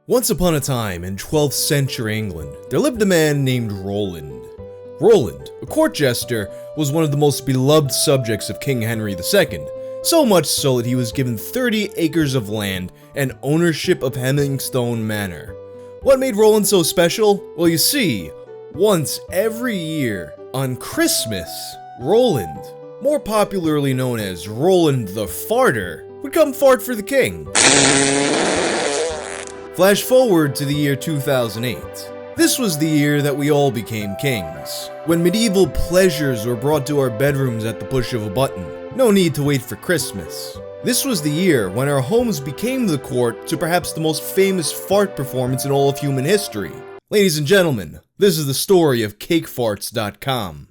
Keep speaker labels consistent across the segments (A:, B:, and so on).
A: Once upon a time in 12th century England, there lived a man named Roland. Roland, a court jester, was one of the most beloved subjects of King Henry II, so much so that he was given 30 acres of land and ownership of Hemmingstone Manor. What made Roland so special? Well, you see, once every year, on Christmas, Roland, more popularly known as Roland the Farter, would come fart for the king. Flash forward to the year 2008. This was the year that we all became kings, when medieval pleasures were brought to our bedrooms at the push of a button. No need to wait for Christmas. This was the year when our homes became the court to perhaps the most famous fart performance in all of human history. Ladies and gentlemen, this is the story of Cakefarts.com.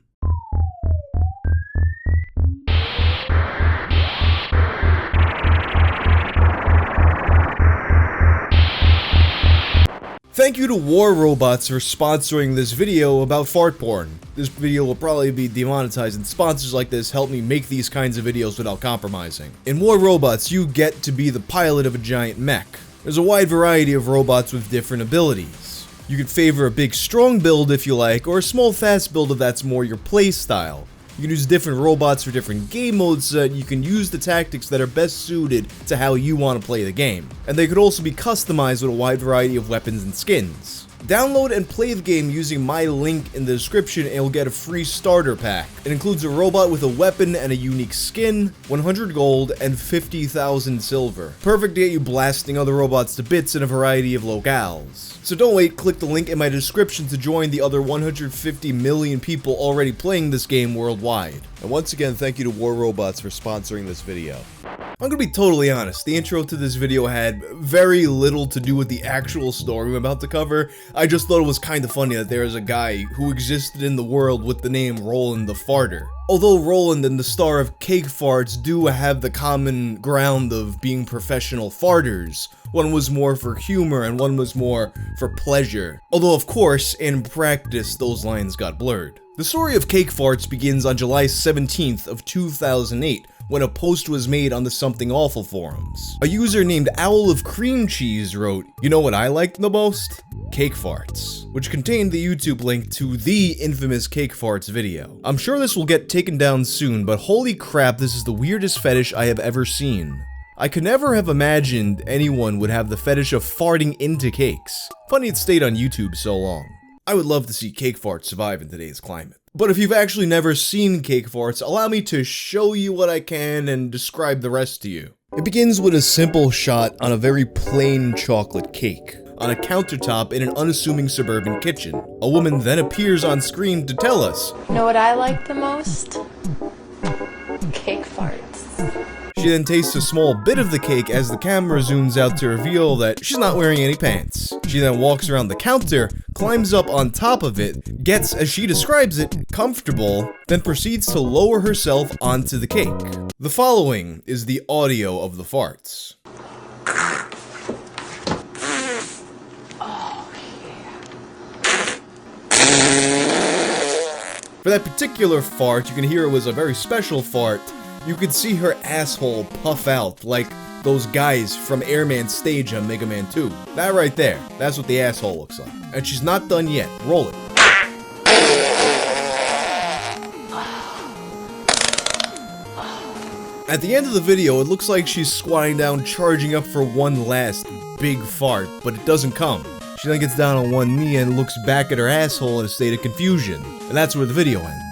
A: Thank you to War Robots for sponsoring this video about fart porn. This video will probably be demonetized, and sponsors like this help me make these kinds of videos without compromising. In War Robots, you get to be the pilot of a giant mech. There's a wide variety of robots with different abilities. You could favor a big strong build if you like, or a small fast build if that's more your playstyle. You can use different robots for different game modes so that you can use the tactics that are best suited to how you want to play the game. And they could also be customized with a wide variety of weapons and skins. Download and play the game using my link in the description and you'll get a free starter pack. It includes a robot with a weapon and a unique skin, 100 gold, and 50,000 silver. Perfect to get you blasting other robots to bits in a variety of locales. So don't wait, click the link in my description to join the other 150 million people already playing this game worldwide. And once again, thank you to War Robots for sponsoring this video. I'm gonna be totally honest, the intro to this video had very little to do with the actual story I'm about to cover. I just thought it was kinda funny that there is a guy who existed in the world with the name Roland the Farter. Although Roland and the star of Cakefarts do have the common ground of being professional farters, one was more for humor and one was more for pleasure. Although of course, in practice, those lines got blurred. The story of Cakefarts begins on July 17th of 2008, when a post was made on the Something Awful forums. A user named Owl of Cream Cheese wrote, "You know what I liked the most? Cakefarts," which contained the YouTube link to the infamous Cakefarts video. I'm sure this will get taken down soon, but holy crap, this is the weirdest fetish I have ever seen. I could never have imagined anyone would have the fetish of farting into cakes. Funny it stayed on YouTube so long. I would love to see Cakefarts survive in today's climate. But if you've actually never seen Cakefarts, allow me to show you what I can and describe the rest to you. It begins with a simple shot on a very plain chocolate cake on a countertop in an unassuming suburban kitchen. A woman then appears on screen to tell us,
B: "Know what I like the most? Cakefarts."
A: She then tastes a small bit of the cake as the camera zooms out to reveal that she's not wearing any pants. She then walks around the counter, climbs up on top of it, gets, as she describes it, comfortable, then proceeds to lower herself onto the cake. The following is the audio of the farts.
B: Oh, yeah.
A: For that particular fart, you can hear it was a very special fart. You could see her asshole puff out like those guys from Airman's stage on Mega Man 2. That right there, that's what the asshole looks like. And she's not done yet. Roll it. At the end of the video, it looks like she's squatting down, charging up for one last big fart, but it doesn't come. She then gets down on one knee and looks back at her asshole in a state of confusion. And that's where the video ends.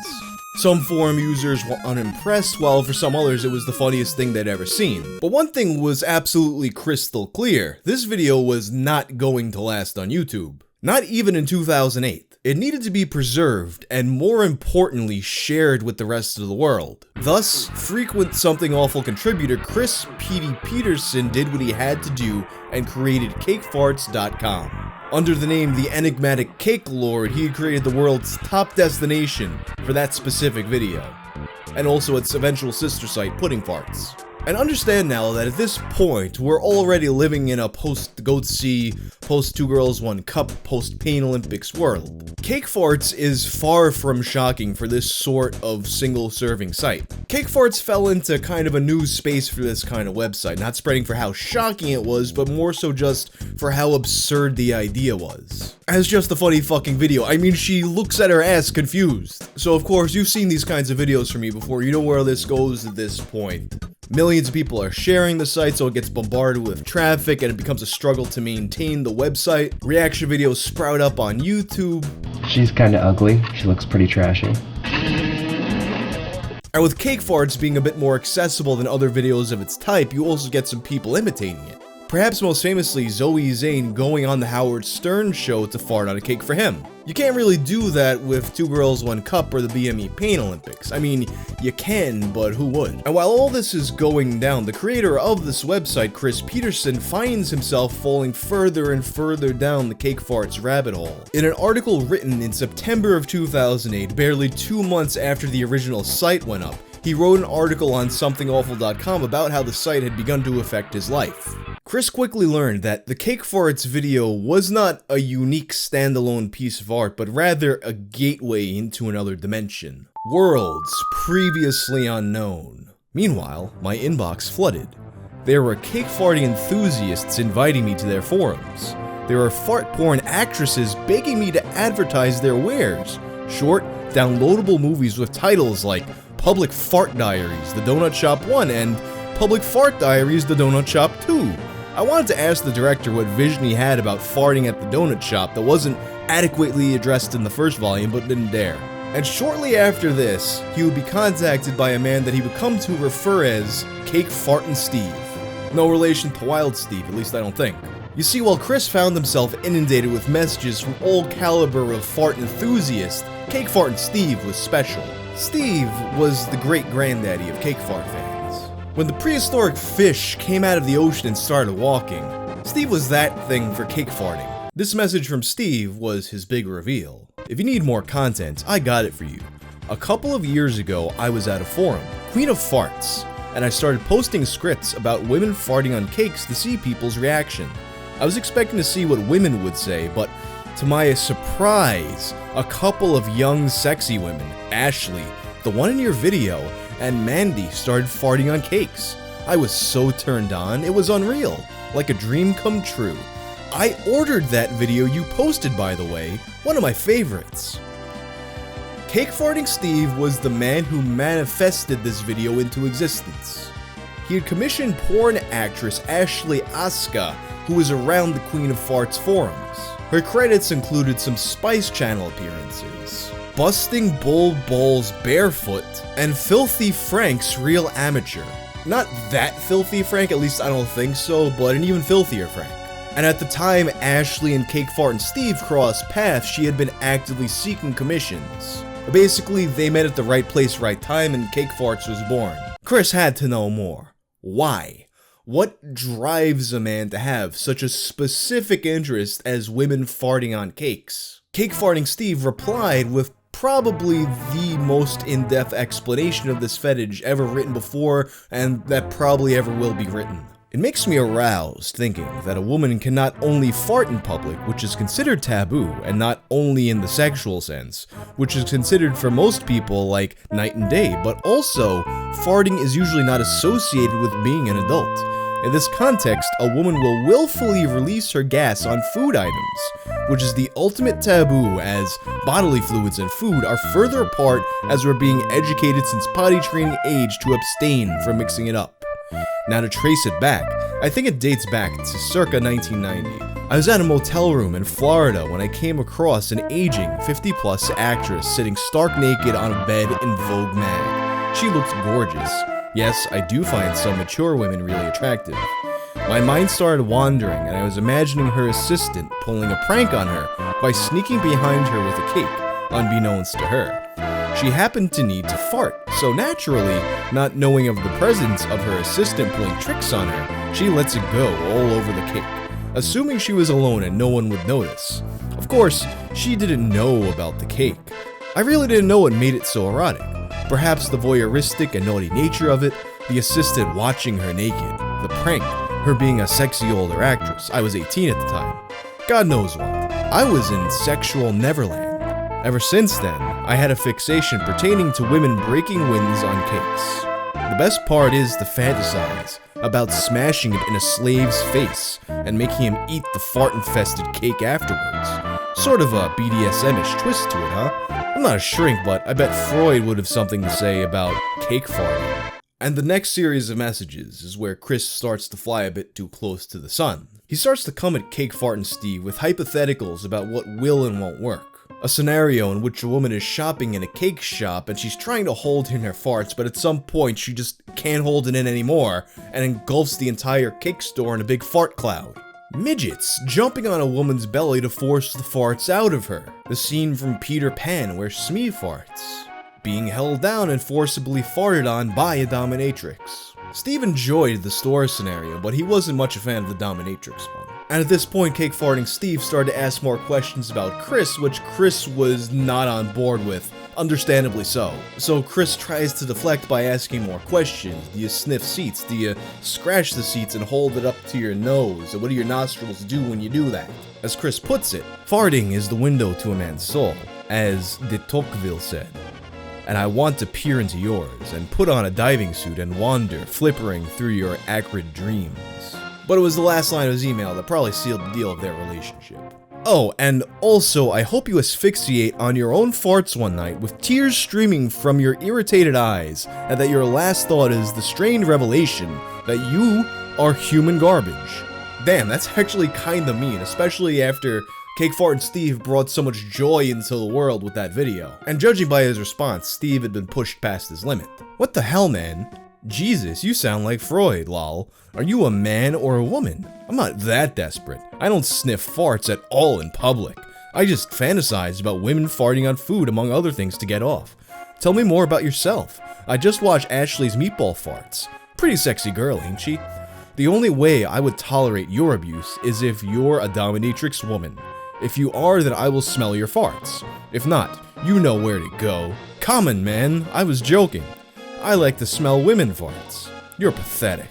A: Some forum users were unimpressed, while for some others it was the funniest thing they'd ever seen. But one thing was absolutely crystal clear. This video was not going to last on YouTube. Not even in 2008. It needed to be preserved, and more importantly, shared with the rest of the world. Thus, frequent Something Awful contributor Chris P.D. Peterson did what he had to do and created Cakefarts.com. Under the name The Enigmatic Cake Lord, he had created the world's top destination for that specific video, and also its eventual sister site, Pudding Farts. And understand now that at this point, we're already living in a post-Goatsy, post-2 girls 1 cup, post-Pain Olympics world. Cakefarts is far from shocking for this sort of single-serving site. Cakefarts fell into kind of a new space for this kind of website, not spreading for how shocking it was, but more so just for how absurd the idea was. As just a funny fucking video, I mean, she looks at her ass confused. So of course, you've seen these kinds of videos from me before, you know where this goes at this point. Millions of people are sharing the site, so it gets bombarded with traffic and it becomes a struggle to maintain the website. Reaction videos sprout up on YouTube.
C: She's kinda ugly. She looks pretty trashy.
A: And with Cakefarts being a bit more accessible than other videos of its type, you also get some people imitating it. Perhaps most famously, Zoe Zane going on the Howard Stern show to fart on a cake for him. You can't really do that with 2 Girls 1 Cup or the BME Pain Olympics. I mean, you can, but who would? And while all this is going down, the creator of this website, Chris Peterson, finds himself falling further and further down the Cakefarts rabbit hole. In an article written in September of 2008, barely 2 months after the original site went up, he wrote an article on somethingawful.com about how the site had begun to affect his life. Chris quickly learned that the Cakefarts video was not a unique standalone piece of art, but rather a gateway into another dimension. Worlds previously unknown. Meanwhile, my inbox flooded. There were cake farting enthusiasts inviting me to their forums. There were fart porn actresses begging me to advertise their wares. Short, downloadable movies with titles like Public Fart Diaries, The Donut Shop 1, and Public Fart Diaries, The Donut Shop 2. I wanted to ask the director what vision he had about farting at the donut shop that wasn't adequately addressed in the first volume, but didn't dare. And shortly after this, he would be contacted by a man that he would come to refer as Cake Fartin' Steve. No relation to Wild Steve, at least I don't think. You see, while Chris found himself inundated with messages from all caliber of fart enthusiasts, Cake Fartin' Steve was special. Steve was the great-granddaddy of cake fart fans. When the prehistoric fish came out of the ocean and started walking, Steve was that thing for cake farting. This message from Steve was his big reveal. If you need more content, I got it for you. A couple of years ago, I was at a forum, Queen of Farts, and I started posting scripts about women farting on cakes to see people's reaction. I was expecting to see what women would say, but to my surprise, a couple of young, sexy women, Ashley, the one in your video, and Mandy started farting on cakes. I was so turned on, it was unreal, like a dream come true. I ordered that video you posted, by the way, one of my favorites. Cake Farting Steve was the man who manifested this video into existence. He had commissioned porn actress Ashley Aska, who was around the Queen of Farts forums. Her credits included some Spice Channel appearances, Busting Bull Balls Barefoot, and Filthy Frank's Real Amateur. Not that Filthy Frank, at least I don't think so, but an even filthier Frank. And at the time Ashley and Cake Fartin' Steve crossed paths, she had been actively seeking commissions. Basically, they met at the right place, right time, and Cakefarts was born. Chris had to know more. Why? What drives a man to have such a specific interest as women farting on cakes? Cake Farting Steve replied with probably the most in-depth explanation of this fetish ever written before, and that probably ever will be written. It makes me aroused thinking that a woman can not only fart in public, which is considered taboo, and not only in the sexual sense, which is considered for most people like night and day, but also farting is usually not associated with being an adult. In this context, a woman will willfully release her gas on food items, which is the ultimate taboo, as bodily fluids and food are further apart as we're being educated since potty training age to abstain from mixing it up. Now to trace it back, I think it dates back to circa 1990. I was at a motel room in Florida when I came across an aging 50-plus actress sitting stark naked on a bed in Vogue mag. She looked gorgeous. Yes, I do find some mature women really attractive. My mind started wandering and I was imagining her assistant pulling a prank on her by sneaking behind her with a cake, unbeknownst to her. She happened to need to fart, so naturally, not knowing of the presence of her assistant pulling tricks on her, she lets it go all over the cake, assuming she was alone and no one would notice. Of course, she didn't know about the cake. I really didn't know what made it so erotic. Perhaps the voyeuristic and naughty nature of it, the assistant watching her naked, the prank, her being a sexy older actress. I was 18 at the time. God knows what. I was in sexual Neverland. Ever since then, I had a fixation pertaining to women breaking winds on cakes. The best part is to fantasize about smashing it in a slave's face and making him eat the fart-infested cake afterwards. Sort of a BDSM-ish twist to it, huh? I'm not a shrink, but I bet Freud would have something to say about cake farting. And the next series of messages is where Chris starts to fly a bit too close to the sun. He starts to come at Cakefart and Steve with hypotheticals about what will and won't work. A scenario in which a woman is shopping in a cake shop and she's trying to hold in her farts, but at some point she just can't hold it in anymore and engulfs the entire cake store in a big fart cloud. Midgets jumping on a woman's belly to force the farts out of her. The scene from Peter Pan where Smee farts. Being held down and forcibly farted on by a dominatrix. Steve enjoyed the store scenario, but he wasn't much a fan of the dominatrix one. And at this point, Cake Farting Steve started to ask more questions about Chris, which Chris was not on board with, understandably so. So Chris tries to deflect by asking more questions. Do you sniff seats? Do you scratch the seats and hold it up to your nose? And what do your nostrils do when you do that? As Chris puts it, farting is the window to a man's soul, as de Tocqueville said. And I want to peer into yours, and put on a diving suit and wander, flippering through your acrid dreams. But it was the last line of his email that probably sealed the deal of their relationship. Oh, and also, I hope you asphyxiate on your own farts one night with tears streaming from your irritated eyes, and that your last thought is the strained revelation that you are human garbage. Damn, that's actually kinda mean, especially after Cakefart and Steve brought so much joy into the world with that video. And judging by his response, Steve had been pushed past his limit. What the hell, man? Jesus, you sound like Freud, lol. Are you a man or a woman? I'm not that desperate. I don't sniff farts at all in public. I just fantasize about women farting on food, among other things, to get off. Tell me more about yourself. I just watched Ashley's meatball farts. Pretty sexy girl, ain't she? The only way I would tolerate your abuse is if you're a dominatrix woman. If you are, then I will smell your farts. If not, you know where to go. Common, man. I was joking. I like to smell women farts. You're pathetic.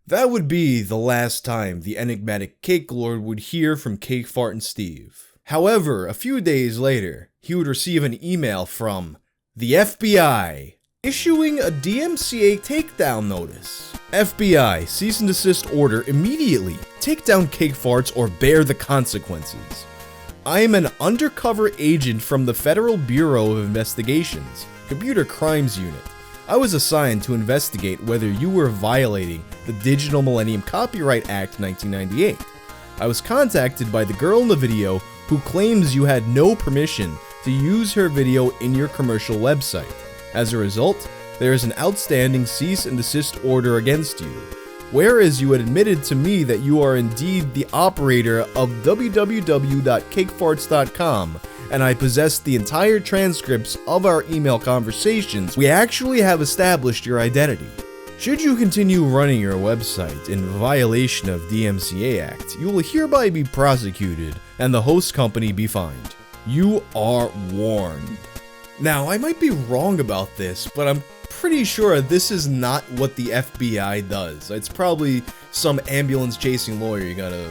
A: That would be the last time the enigmatic Cake Lord would hear from Cakefart and Steve. However, a few days later, he would receive an email from the FBI, issuing a DMCA takedown notice. FBI, cease and desist order immediately. Take down Cakefarts or bear the consequences. I am an undercover agent from the Federal Bureau of Investigations, Computer Crimes Unit. I was assigned to investigate whether you were violating the Digital Millennium Copyright Act 1998. I was contacted by the girl in the video who claims you had no permission to use her video in your commercial website. As a result, there is an outstanding cease and desist order against you. Whereas you had admitted to me that you are indeed the operator of www.cakefarts.com, and I possess the entire transcripts of our email conversations, we actually have established your identity. Should you continue running your website in violation of DMCA Act, you will hereby be prosecuted and the host company be fined. You are warned. Now, I might be wrong about this, but I'm pretty sure this is not what the FBI does. It's probably some ambulance-chasing lawyer you gotta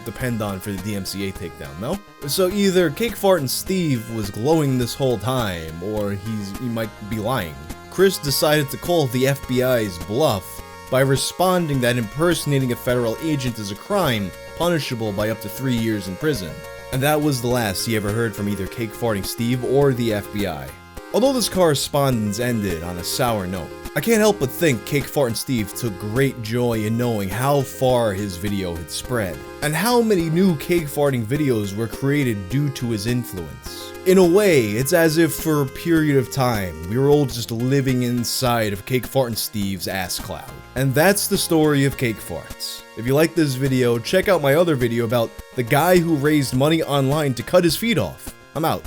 A: depend on for the DMCA takedown, no? So either Cakefart and Steve was glowing this whole time, or he might be lying. Chris decided to call the FBI's bluff by responding that impersonating a federal agent is a crime punishable by up to 3 years in prison. And that was the last he ever heard from either Cakefarting Steve or the FBI. Although this correspondence ended on a sour note, I can't help but think Cakefart and Steve took great joy in knowing how far his video had spread, and how many new cake-farting videos were created due to his influence. In a way, it's as if for a period of time, we were all just living inside of Cakefart and Steve's ass cloud. And that's the story of Cakefarts. If you like this video, check out my other video about the guy who raised money online to cut his feet off. I'm out.